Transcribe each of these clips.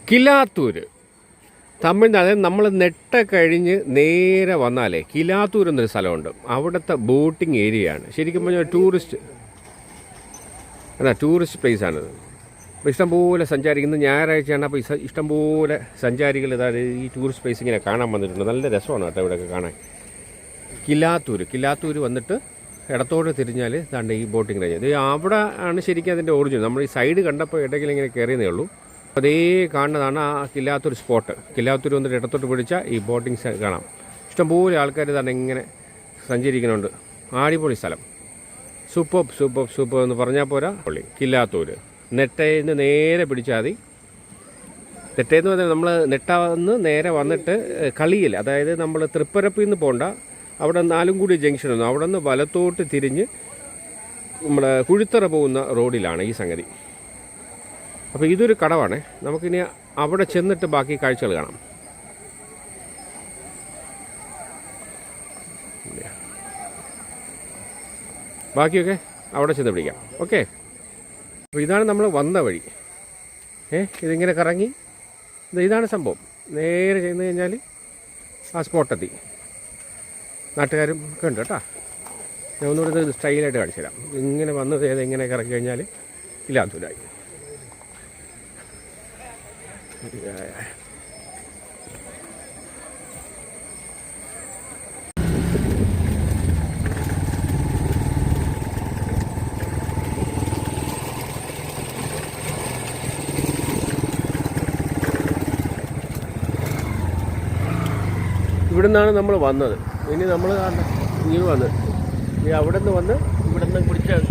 കിലാത്തൂര് തമിഴ്നാട്. നമ്മൾ നെട്ട കഴിഞ്ഞ് നേരെ വന്നാലേ കിലാത്തൂർ എന്നൊരു സ്ഥലമുണ്ട്. അവിടുത്തെ ബോട്ടിംഗ് ഏരിയയാണ്. ശരിക്കും പറഞ്ഞാൽ ടൂറിസ്റ്റ് പ്ലേസാണിത്. അപ്പോൾ ഇഷ്ടംപോലെ സഞ്ചാരിക്കുന്ന ഞായറാഴ്ചയാണ്. അപ്പോൾ ഇഷ്ടംപോലെ സഞ്ചാരികൾ ഇതാണ് ഈ ടൂറിസ്റ്റ് പ്ലേസ് ഇങ്ങനെ കാണാൻ വന്നിട്ടുണ്ട്. നല്ല രസമാണ് കേട്ടോ ഇവിടെയൊക്കെ കാണാൻ. കിലാത്തൂർ വന്നിട്ട് ഇടത്തോട് തിരിഞ്ഞാൽ ഇതാണ്ട് ഈ ബോട്ടിംഗ് റേഞ്ച്. ഇത് അവിടെ ആണ് ശരിക്കും അതിൻ്റെ ഒറിജിനൽ. നമ്മൾ ഈ സൈഡ് കണ്ടപ്പോൾ ഇടയ്ക്കിൽ ഇങ്ങനെ കയറിയതേ ഉള്ളൂ. അതേ കാണുന്നതാണ് ആ കിലാത്തൂർ സ്പോട്ട്. കിലാത്തൂർ വന്നിട്ട് ഇടത്തോട്ട് പിടിച്ചാൽ ഈ ബോട്ടിംഗ് കാണാം. ഇഷ്ടംപോലെ ആൾക്കാർ ഇതാണ് ഇങ്ങനെ സഞ്ചരിക്കുന്നുണ്ട്. അടിപൊളി സ്ഥലം. സൂപ്പർ എന്ന് പറഞ്ഞാൽ പോരാ. കിലാത്തൂർ നെട്ടയിൽ നിന്ന് നേരെ പിടിച്ചാൽ മതി. നെട്ടയെന്ന് പറഞ്ഞാൽ നമ്മൾ നെട്ടാന്ന് നേരെ വന്നിട്ട് കളിയിൽ, അതായത് നമ്മൾ തൃപ്പരപ്പിൽ നിന്ന് പോകണ്ട, അവിടെ നാലുംകൂടി ജംഗ്ഷനൊന്നും, അവിടെ നിന്ന് വലത്തോട്ട് തിരിഞ്ഞ് നമ്മുടെ കുഴിത്തറ പോകുന്ന റോഡിലാണ് ഈ സംഗതി. അപ്പോൾ ഇതൊരു കടവാണ്. നമുക്കിനി അവിടെ ചെന്നിട്ട് ബാക്കി കാഴ്ചകൾ കാണാം. ബാക്കിയൊക്കെ അവിടെ ചെന്ന് പിടിക്കാം. ഓക്കെ. അപ്പോൾ ഇതാണ് നമ്മൾ വന്ന വഴി. ഇതിങ്ങനെ കറങ്ങി ഇതാണ് സംഭവം. നേരെ ചെന്ന് കഴിഞ്ഞാൽ ആ സ്പോട്ടെത്തി. നാട്ടുകാരും ഒക്കെ ഉണ്ട് കേട്ടോ. ഞാൻ ഒന്നുകൂടെ ഇത് സ്റ്റൈലായിട്ട് കാണിച്ചു തരാം. ഇങ്ങനെ വന്നത് ഇങ്ങനെ കറങ്ങി കഴിഞ്ഞാൽ കിലാത്തൂരായി. ഇവിടുന്നാണ് നമ്മൾ വന്നത്. ഇനി നമ്മൾ ഇങ്ങനെ വന്ന് അവിടെ നിന്ന് വന്ന് ഇവിടെ നിന്ന് പിടിച്ചാൽ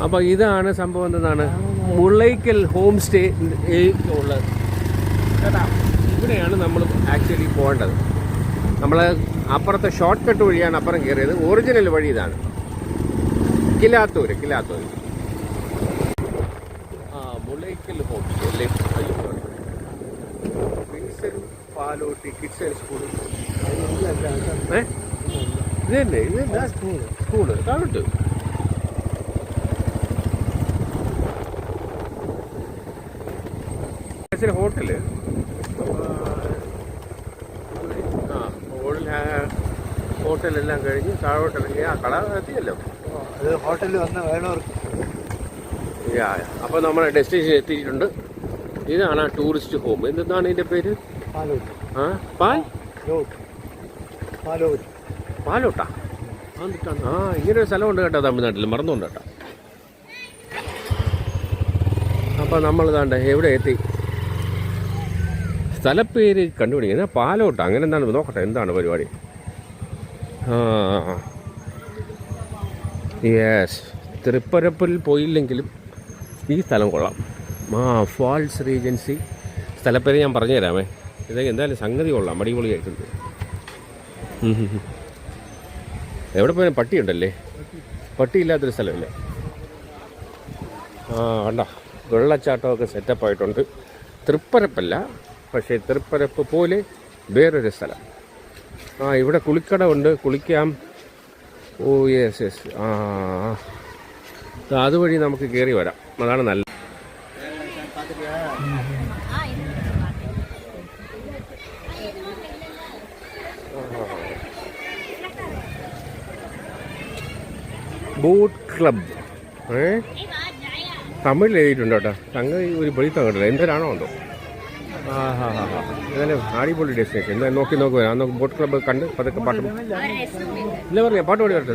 അപ്പോൾ ഇതാണ് സംഭവം. എന്താണ് മുളയ്ക്കൽ ഹോം സ്റ്റേ ഉള്ളത് കേട്ടാ. ഇവിടെയാണ് നമ്മൾ ആക്ച്വലി പോകേണ്ടത്. നമ്മൾ അപ്പുറത്തെ ഷോർട്ട് കട്ട് വഴിയാണ് അപ്പുറം കയറിയത്. ഒറിജിനൽ വഴി ഇതാണ്. Kilathur Mulakkal home stay. Palotti kids and school. ഇത് തന്നെ സ്കൂള് കാണട്ടെ. ഹോട്ടല് ഹോട്ടലെല്ലാം കഴിഞ്ഞ് താഴോട്ടിറങ്ങി ആ കട എത്തിയല്ലോ. അത് ഹോട്ടലിൽ വന്ന് വേണവർക്ക്. അപ്പോൾ നമ്മുടെ ഡെസ്റ്റിനേഷൻ എത്തിയിട്ടുണ്ട്. ഇതാണ് ആ ടൂറിസ്റ്റ് ഹോം. എന്താണ് ഇതിൻ്റെ പേര്? പാലോട്ടാ. ഇങ്ങനൊരു സ്ഥലമുണ്ട് കേട്ടോ തമിഴ്നാട്ടിൽ. മറന്നുകൊണ്ട് കേട്ടോ. അപ്പോൾ നമ്മൾ ഇതാണ്ട് എവിടെ എത്തി. സ്ഥലപ്പേര് കണ്ടുപിടിക്കുന്നത് പാലോട്ട. അങ്ങനെ എന്താണ് നോക്കട്ടെ എന്താണ് പരിപാടി. യെസ്, തൃപ്പരപ്പിൽ പോയില്ലെങ്കിലും ഈ സ്ഥലം കൊള്ളാം. False Regency. സ്ഥലപ്പേര് ഞാൻ പറഞ്ഞു തരാമേ. ഇതൊക്കെ എന്തായാലും സംഗതി കൊള്ളാം. അടിപൊളിയായിട്ടുണ്ട്. എവിടെ പോയാലും പട്ടിയുണ്ടല്ലേ. പട്ടിയില്ലാത്തൊരു സ്ഥലമല്ല. കണ്ട വെള്ളച്ചാട്ടമൊക്കെ സെറ്റപ്പായിട്ടുണ്ട്. തൃപ്പരപ്പല്ല, പക്ഷേ തൃപ്പരപ്പ് പോലെ വേറൊരു സ്ഥലം. ഇവിടെ കുളിക്കടമുണ്ട്, കുളിക്കാം. Oh yes. അതുവഴി നമുക്ക് കയറി വരാം. അതാണ് നല്ലത്. ബോട്ട് ക്ലബ് തമിഴിൽ എഴുതിയിട്ടുണ്ട് കേട്ടോ. സംഗതി ഒരു വെളിത്തം കണ്ടില്ല. എന്തരാണോ എന്തോ. ഏതായാലും അടിപൊളി ഡെസ്റ്റിനേഷൻ. എന്താ നോക്കി വരാം. ബോട്ട് ക്ലബ്ബ് കണ്ട് പതുക്കെ പാട്ട് ഇല്ല പറഞ്ഞ പാട്ട് പാടി വരട്ടെ.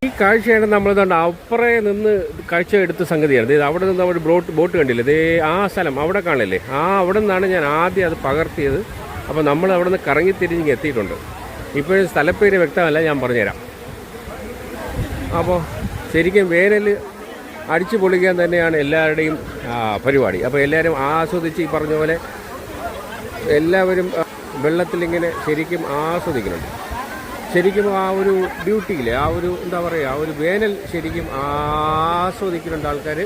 ഈ കാഴ്ചയാണ് നമ്മളിതുണ്ട് അപ്പുറേ നിന്ന് കാഴ്ച എടുത്ത സംഗതിയാണ്. ഇത് അവിടെ നിന്ന് ഒരു ബോട്ട് കണ്ടില്ലേ. ഇതേ ആ സ്ഥലം അവിടെ കാണില്ലേ. അവിടെ നിന്നാണ് ഞാൻ ആദ്യം അത് പകർത്തിയത്. അപ്പോൾ നമ്മൾ അവിടെ നിന്ന് കറങ്ങിത്തിരിഞ്ഞ് എത്തിയിട്ടുണ്ട്. ഇപ്പോഴും സ്ഥലപ്പേര് വ്യക്തമല്ല, ഞാൻ പറഞ്ഞുതരാം. അപ്പോൾ ശരിക്കും വേനൽ അടിച്ചു പൊളിക്കാൻ തന്നെയാണ് എല്ലാവരുടെയും പരിപാടി. അപ്പോൾ എല്ലാവരും ആസ്വദിച്ച് ഈ പറഞ്ഞ പോലെ എല്ലാവരും വെള്ളത്തിലിങ്ങനെ ശരിക്കും ആസ്വദിക്കുന്നുണ്ട്. ശരിക്കും ആ ഒരു ബ്യൂട്ടിയില്ലേ, ആ ഒരു എന്താ പറയുക, ആ ഒരു വേനൽ ശരിക്കും ആസ്വദിക്കുന്നുണ്ട് ആൾക്കാർ.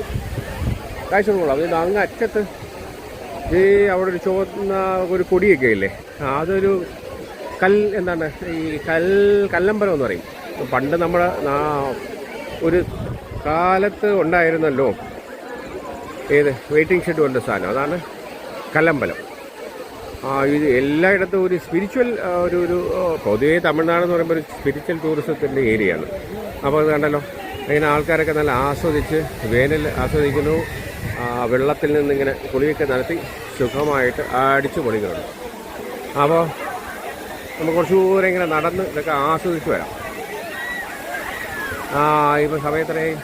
കാഴ്ച കൊള്ളാം. അത് അങ്ങ് അറ്റത്ത് അവിടെ ഒരു ചുവന്ന ഒരു കൊടിയൊക്കെ ഇല്ലേ, അതൊരു എന്താണ് ഈ കല്ലമ്പലം എന്ന് പറയും. പണ്ട് നമ്മുടെ ഒരു കാലത്ത് ഉണ്ടായിരുന്നല്ലോ ഏത് വെയിറ്റിംഗ് ഷെഡ് കൊണ്ട് സാധനം, അതാണ് കല്ലമ്പലം. ഇത് എല്ലായിടത്തും ഒരു സ്പിരിച്വൽ ഒരു പൊതുവേ തമിഴ്നാടെന്ന് പറയുമ്പോൾ ഒരു സ്പിരിച്വൽ ടൂറിസത്തിൻ്റെ ഏരിയയാണ്. അപ്പോൾ അത് കണ്ടല്ലോ, ഇങ്ങനെ ആൾക്കാരൊക്കെ നല്ല ആസ്വദിച്ച് വേനൽ ആസ്വദിക്കുന്നു. വെള്ളത്തിൽ നിന്നിങ്ങനെ കുളിയൊക്കെ നടത്തി സുഖമായിട്ട് അടിച്ചു പൊളിക്കുന്നുണ്ട്. അപ്പോൾ നമുക്ക് കുറച്ച് ദൂരം ഇങ്ങനെ നടന്ന് ഇതൊക്കെ ആസ്വദിച്ച് വരാം. ഇപ്പോൾ സമയത്രയും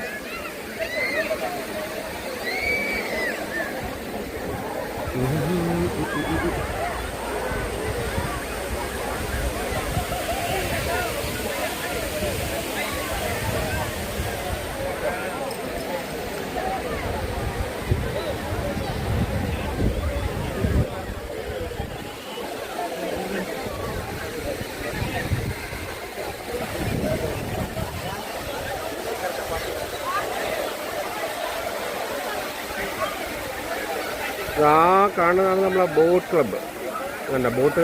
കാണുന്നതാണ് നമ്മളെ ബോട്ട് ക്ലബ്ബ്. അല്ല ബോട്ട്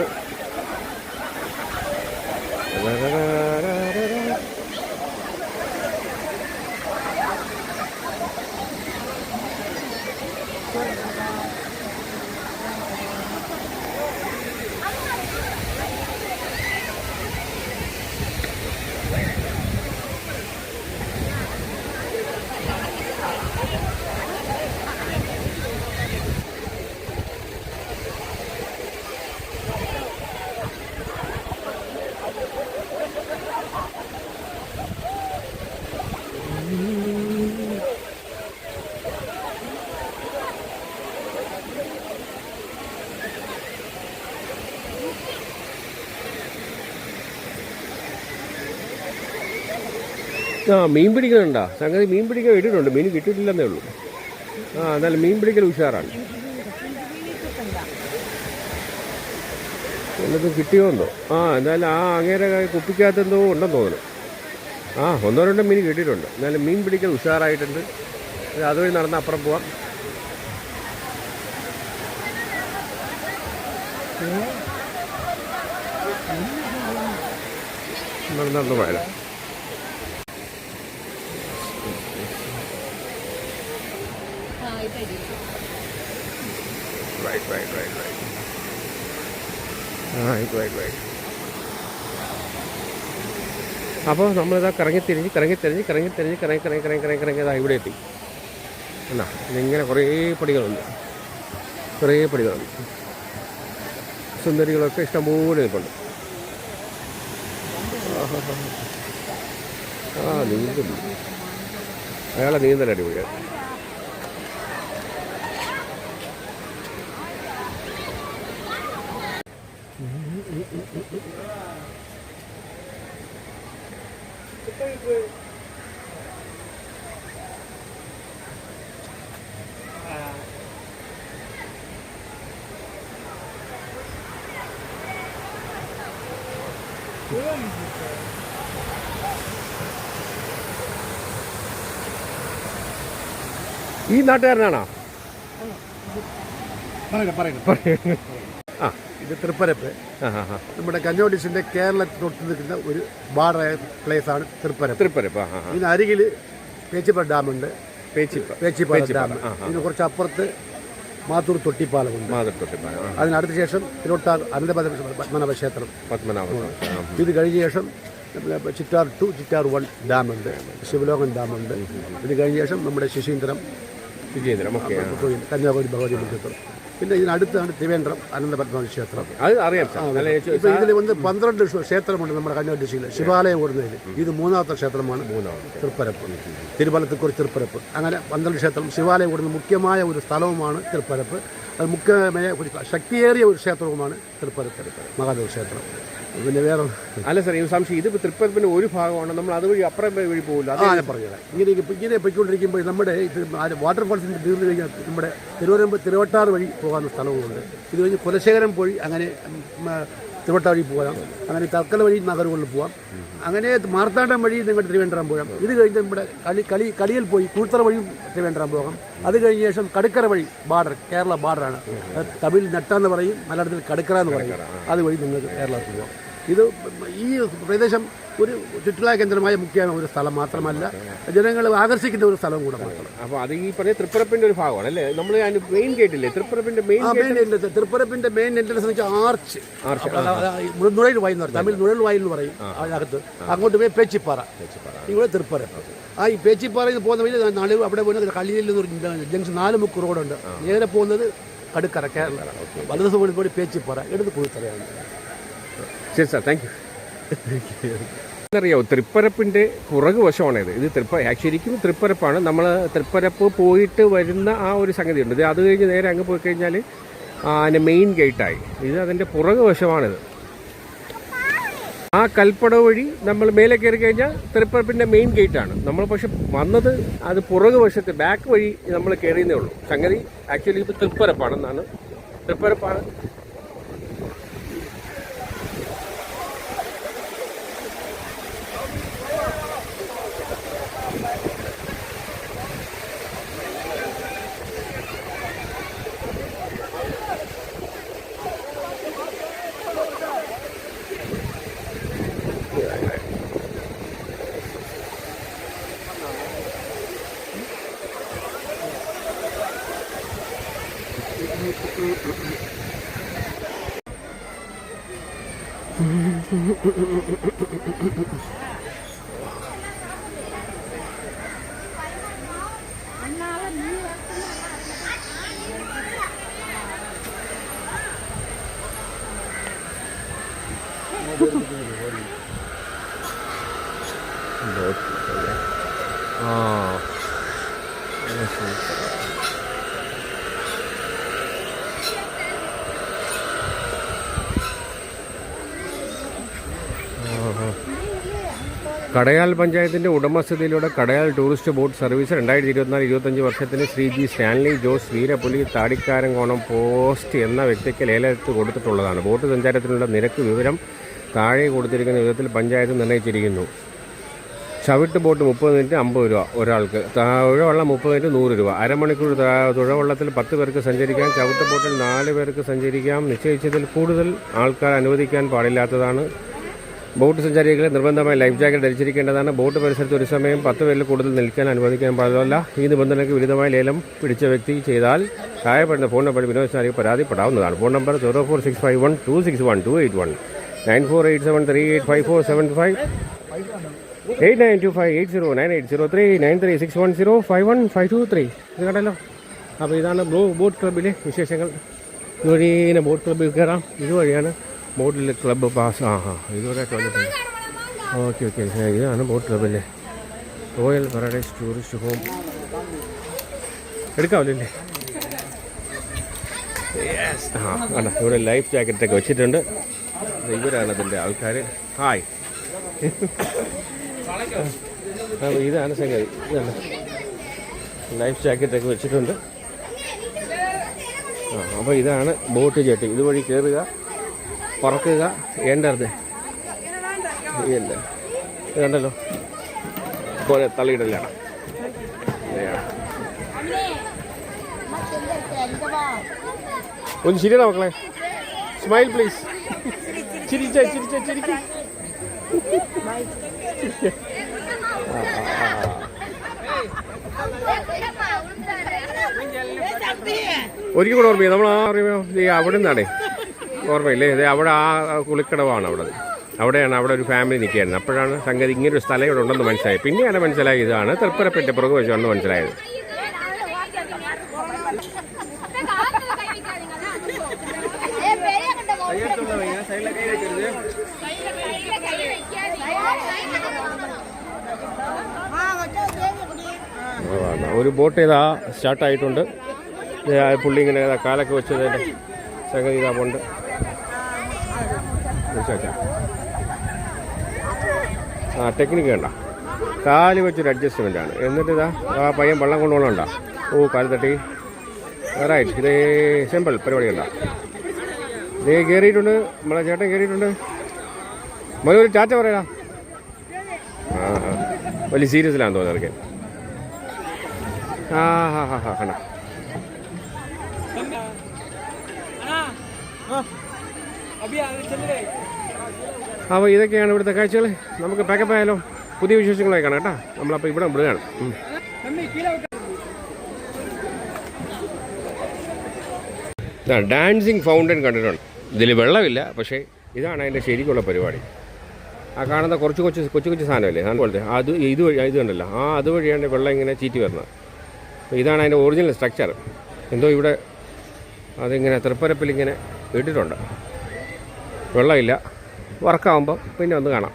മീൻ പിടിക്കുന്നുണ്ടോ? സംഗതി മീൻ പിടിക്കാൻ ഇട്ടിട്ടുണ്ട്, മീൻ കിട്ടിയിട്ടില്ലെന്നേ ഉള്ളൂ. എന്നാലും മീൻ പിടിക്കൽ ഉഷാറാണ്. എന്നതും കിട്ടിയോന്നോ? എന്തായാലും അങ്ങേരെ കുപ്പിക്കകത്ത് എന്തോ ഉണ്ടെന്ന് തോന്നുന്നു. ഒന്നോ രണ്ടോ മീൻ കിട്ടിയിട്ടുണ്ട്. എന്നാലും മീൻ പിടിക്കൽ ഉഷാറായിട്ടുണ്ട്. അതുവഴി നടന്ന് അപ്പുറം പോവാം. നടന്നു പോയാലോ. അപ്പോൾ നമ്മളിതാ കറങ്ങിത്തിരിഞ്ഞ് ഇവിടെ എത്തി. എന്നാ ഇങ്ങനെ കുറേ പടികളുണ്ട്. സുന്ദരികളൊക്കെ ഇഷ്ടംപോലെ നിൽപ്പുണ്ട്. നീന്തുന്നു. അയാളെ നീന്തൽ അടിപൊളിയാണ്. ഈ നാട്ടുകാരനാണോ? ഇത് തൃപ്പരപ്പ്. നമ്മുടെ കന്നൗജ് ഡിസ്ട്രിക്റ്റിന്റെ കേരളത്തിൽ തൊട്ട് നിൽക്കുന്ന ഒരു ബാർഡറായ പ്ലേസ് ആണ് തൃപ്പരപ്പ്. ഇതിന് അരികിൽ പേച്ചിപ്പാറ ഡാമുണ്ട്. പേച്ചിപ്പാറ ഡാം. ഇതിന് കുറച്ച് അപ്പുറത്ത് മാത്തൂർ തൊട്ടിപ്പാലമുണ്ട്. അതിനടുത്ത ശേഷം തിരുവട്ടാർ പത്മനാഭ ക്ഷേത്രം. ഇത് കഴിഞ്ഞ ശേഷം ചിറ്റാർ 2, ചിറ്റാർ 1 ഡാമുണ്ട്. ശിവലോകൻ ഡാമുണ്ട്. ഇത് കഴിഞ്ഞ ശേഷം നമ്മുടെ ശശീന്ദ്രം കന്യാകുമാരി ഭഗവതി ക്ഷേത്രം. പിന്നെ ഇതിനടുത്താണ് തിരുവേന്ദ്രം അനന്തപത്മനാഭ ക്ഷേത്രം. അത് അറിയാം. ഇപ്പോൾ ഇതിൽ 12 ക്ഷേത്രമുണ്ട് നമ്മുടെ കണ്ണൂർ ഡിസ്ട്രിക്റ്റിൽ. ശിവാലയം ഓടുന്നതിൽ ഇത് 3ാമത്തെ ക്ഷേത്രമാണ് തൃപ്പരപ്പ്. തിരുവല്ലത്തെക്കുറി തൃപ്പരപ്പ്. അങ്ങനെ 12 ക്ഷേത്രം ശിവാലയം ഓടുന്ന മുഖ്യമായ ഒരു സ്ഥലവുമാണ് തൃപ്പരപ്പ്. അത് മുഖ്യമായ ഒരു ശക്തിയേറിയ ഒരു ക്ഷേത്രവുമാണ് തൃപ്പരപ്പ് മഹാദേവ ക്ഷേത്രം. പിന്നെ വേറെ അല്ല സാർ, ഈ സംശയം ഇതിപ്പോൾ തൃപ്പരപ്പിൻ്റെ ഒരു ഭാഗമാണ്. നമ്മൾ അതുവഴി അപ്പുറം വഴി പോകില്ല. ഞാൻ പറഞ്ഞുതരാം. ഇങ്ങനെ പൊയ്ക്കൊണ്ടിരിക്കുമ്പോൾ നമ്മുടെ ഇത് വാട്ടർഫാൾസിൻ്റെ തീർന്നു കഴിഞ്ഞാൽ നമ്മുടെ തിരുവട്ടാർ വഴി പോകാവുന്ന സ്ഥലങ്ങളുണ്ട്. ഇത് കഴിഞ്ഞ് കുലശേഖരം പോയി അങ്ങനെ തിരുവട്ടാർ വഴി പോകാം. അങ്ങനെ തർക്കല വഴി നഗരങ്ങളിൽ പോകാം. അങ്ങനെ മാർത്താണ്ഡം വഴി നിങ്ങളുടെ തിരുവേണ്ടരം പോകാം. ഇത് കഴിഞ്ഞ് നമ്മുടെ കളിയിൽ പോയി കൂത്തറ വഴിയും തിരുവേണ്ടരം പോകാം. അത് കഴിഞ്ഞ ശേഷം കടുക്കര വഴി ബാർഡർ, കേരള ബാർഡറാണ്. തമിഴ് നെട്ടാന്ന് പറയും, മലയാളത്തിൽ കടുക്കര എന്ന് പറയും. അതുവഴി നിങ്ങൾക്ക് കേരളത്തിൽ പോകാം. ഇത് ഈ പ്രദേശം ഒരു ചുറ്റുലാ കേന്ദ്രമായ മുഖ്യമായ ഒരു സ്ഥലം മാത്രമല്ല, ജനങ്ങൾ ആകർഷിക്കുന്ന ഒരു സ്ഥലം കൂടെ മാത്രം. അപ്പോൾ അത് ഈ പറഞ്ഞ തൃപ്പരപ്പിൻ്റെ ഒരു ഭാഗമാണ് അല്ലേ? നമ്മൾ മെയിൻ ഗേറ്റില്ലേ തൃപ്പരപ്പിൻ്റെ തൃപ്പരപ്പിൻ്റെ മെയിൻ എൻട്രൻസ് വെച്ചാൽ ആർച്ച് നുഴൽ വായിൽ എന്ന് പറയും, തമിഴ് നുഴൽ വായിൽ എന്ന് പറയും. അതിനകത്ത് അങ്ങോട്ട് പോയി പേച്ചിപ്പാറ, ഇവിടെ തൃപ്പരപ്പ്. ഈ പേച്ചിപ്പാറയിൽ നിന്ന് പോകുന്ന വഴി നടുവ് അവിടെ പോകുന്നത് കള്ളിയിൽ നിന്ന് ജംഗ്ഷൻ 4 മുക്ക് റോഡുണ്ട്. നേരെ പോകുന്നത് കടുക്കര കേരള, വലതുദിവസം കൂടി പേച്ചിപ്പാറ, ഇടത് കുഴിത്തറയാണ്. ശരി സാർ, താങ്ക് യു. അറിയാമോ, തൃപ്പരപ്പിൻ്റെ പുറകു വശമാണിത്. ഇത് ശരിക്കും തൃപ്പരപ്പാണ്. നമ്മൾ തൃപ്പരപ്പ് പോയിട്ട് വരുന്ന ആ ഒരു സംഗതി ഉണ്ട്. അത് കഴിഞ്ഞ് നേരെ അങ്ങ് പോയി കഴിഞ്ഞാൽ അതിൻ്റെ മെയിൻ ഗേറ്റായി. ഇത് അതിൻ്റെ പുറകു വശമാണിത്. ആ കൽപ്പട വഴി നമ്മൾ മേലെ കയറി കഴിഞ്ഞാൽ തൃപ്പരപ്പിൻ്റെ മെയിൻ ഗേറ്റാണ്. നമ്മൾ പക്ഷെ വന്നത് അത് പുറകു വശത്ത് ബാക്ക് വഴി നമ്മൾ കയറിയതേ ഉള്ളൂ. സംഗതി ആക്ച്വലി ഇത് തൃപ്പരപ്പാണെന്നാണ്. തൃപ്പരപ്പാണ്. കടയാൽ പഞ്ചായത്തിൻ്റെ ഉടമസ്ഥതയിലൂടെ കടയാൽ ടൂറിസ്റ്റ് ബോട്ട് സർവീസ് 2024-25 വർഷത്തിന് Shri G Stanley Jose Veerapuli Thadikkarankonam post എന്ന വ്യക്തിക്ക് ലേലത്ത് കൊടുത്തിട്ടുള്ളതാണ്. ബോട്ട് സഞ്ചാരത്തിനുള്ള നിരക്ക് വിവരം താഴെ കൊടുത്തിരിക്കുന്ന വിധത്തിൽ പഞ്ചായത്ത് നിർണ്ണയിച്ചിരിക്കുന്നു. ചവിട്ട് ബോട്ട് 30 മിനിറ്റ് 50 രൂപ ഒരാൾക്ക്, തുഴവള്ളം 30 മിനിറ്റ് 100 രൂപ, അരമണിക്കൂർ തുഴവള്ളത്തിൽ 10 പേർക്ക് സഞ്ചരിക്കാം, ചവിട്ട് ബോട്ടിൽ 4 പേർക്ക് സഞ്ചരിക്കാം. നിശ്ചയിച്ചതിൽ കൂടുതൽ ആൾക്കാർ അനുവദിക്കാൻ പാടില്ലാത്തതാണ്. ബോട്ട് സഞ്ചാരികളെ നിർബന്ധമായി ലൈഫ് ജാക്കറ്റ് ധരിച്ചിരിക്കേണ്ടതാണ്. ബോട്ട് പരിസരത്ത് ഒരു സമയം 10 പേരിൽ കൂടുതൽ നിൽക്കാൻ അനുവദിക്കാൻ പാടില്ല. ഈ നിബന്ധനയ്ക്ക് വിരുദ്ധമായി ലേലം പിടിച്ച വ്യക്തി ചെയ്താൽ താഴെപ്പെടുന്ന ഫോൺ നമ്പർ വിനോദസഞ്ചാരിക്ക് പരാതിപ്പെടാവുന്നതാണ്. Phone number 04651261281 9487385475 8925809803 9361051523. ഇത് കണ്ടല്ലോ. അപ്പോൾ ഇതാണ് ബോട്ട് ക്ലബ്ബിലെ വിശേഷങ്ങൾ. ഇതുവഴി ഇങ്ങനെ ബോട്ട് ക്ലബ്ബിൽ കയറാം. ഇതുവഴിയാണ് ബോട്ടിലെ ക്ലബ്ബ് പാസ്. ഇതുവരെ ടോയ്ലറ്റ്. ഓക്കെ. ഇതാണ് ബോട്ട് ക്ലബ്ബിലെ റോയൽ പാരഡൈസ് ടൂറിസ്റ്റ് ഹോം. എടുക്കാമല്ലേ? യെസ്. വേണ്ട, ഇവിടെ ലൈഫ് ജാക്കറ്റൊക്കെ വെച്ചിട്ടുണ്ട്. ഇവരാണ് അതിൻ്റെ ആൾക്കാർ. ഹായ്. അപ്പോൾ ഇതാണ് സംഗതി. ഇതാണ് ലൈഫ് ജാക്കറ്റൊക്കെ വെച്ചിട്ടുണ്ട്. അപ്പോൾ ഇതാണ് ബോട്ട് ജെട്ടി. ഇതുവഴി കയറുക, പറക്കുക, ഏണ്ടത് ഇല്ല. ഇത് കണ്ടല്ലോ, പോലെ തള്ളിയിടലാണ്. ഒന്ന് ശരിയാ മക്കളെ, സ്മൈൽ പ്ലീസ്. ചിരിച്ച ഒരിക്കൽ കൂടെ ഓർമ്മ. നമ്മൾ അവിടെ നിന്നാണേ, ഓർമ്മയില്ലേ? ഇത് അവിടെ ആ കുളിക്കടവാണ് അവിടെയാണ്. അവിടെ ഒരു ഫാമിലി നിൽക്കുകയായിരുന്നു. അപ്പോഴാണ് സംഗതി ഇങ്ങനൊരു സ്ഥലം ഇവിടെ ഉണ്ടെന്ന് മനസ്സിലായി. പിന്നെയാണ് മനസ്സിലായി ഇതാണ് തൃപ്പരപ്പിൻ്റെ പുറകു വശമാണെന്ന് മനസ്സിലായത്. ഒരു ബോട്ട് ഇതാ സ്റ്റാർട്ടായിട്ടുണ്ട്. പുള്ളി ഇങ്ങനെ കാലൊക്കെ വെച്ചതിൻ്റെ സംഗതി ഇതാ പോണ്ട്. ടെക്നിക്ക് വേണ്ട, കാല് വെച്ചൊരു അഡ്ജസ്റ്റ്മെൻറ്റാണ്. എന്നിട്ട് ഇതാ ആ പയ്യൻ വെള്ളം കൊണ്ടുപോകണണ്ട. കാല് തട്ടി. റൈറ്റ്. ഇതേ സിമ്പിൾ പരിപാടിയല്ല. ഇതേ കയറിയിട്ടുണ്ട്, നമ്മളെ ചേട്ടൻ കയറിയിട്ടുണ്ട്. ഒരു ടാറ്റ പറയാ. വലിയ സീരിയസിലാന്ന് തോന്നുന്നു അതൊക്കെ. കണ്ട അപ്പോൾ ഇതൊക്കെയാണ് ഇവിടുത്തെ കാഴ്ചകൾ. നമുക്ക് പാക്കപ്പ് ആയാലോ, പുതിയ വിശേഷങ്ങളായി കാണാം കേട്ടോ. നമ്മളപ്പോൾ ഇവിടെ വിടുകയാണ്. ഡാൻസിങ് ഫൗണ്ടൻ കണ്ടിട്ടുണ്ട്. ഇതിൽ വെള്ളമില്ല, പക്ഷേ ഇതാണ് അതിൻ്റെ ശരിക്കുള്ള പരിപാടി. ആ കാണുന്ന കൊച്ചു കൊച്ചു സാധനമല്ലേ, അതുപോലത്തെ ഇത് കണ്ടല്ലോ, അതുവഴിയാണ് വെള്ളം ഇങ്ങനെ ചീറ്റി വരുന്നത്. അപ്പോൾ ഇതാണ് അതിൻ്റെ ഒറിജിനൽ സ്ട്രക്ചർ. എന്തോ ഇവിടെ അതിങ്ങനെ തൃപ്പരപ്പിലിങ്ങനെ ഇട്ടിട്ടുണ്ട്. വെള്ളമില്ല, വർക്കാവുമ്പോൾ പിന്നെ ഒന്ന് കാണാം.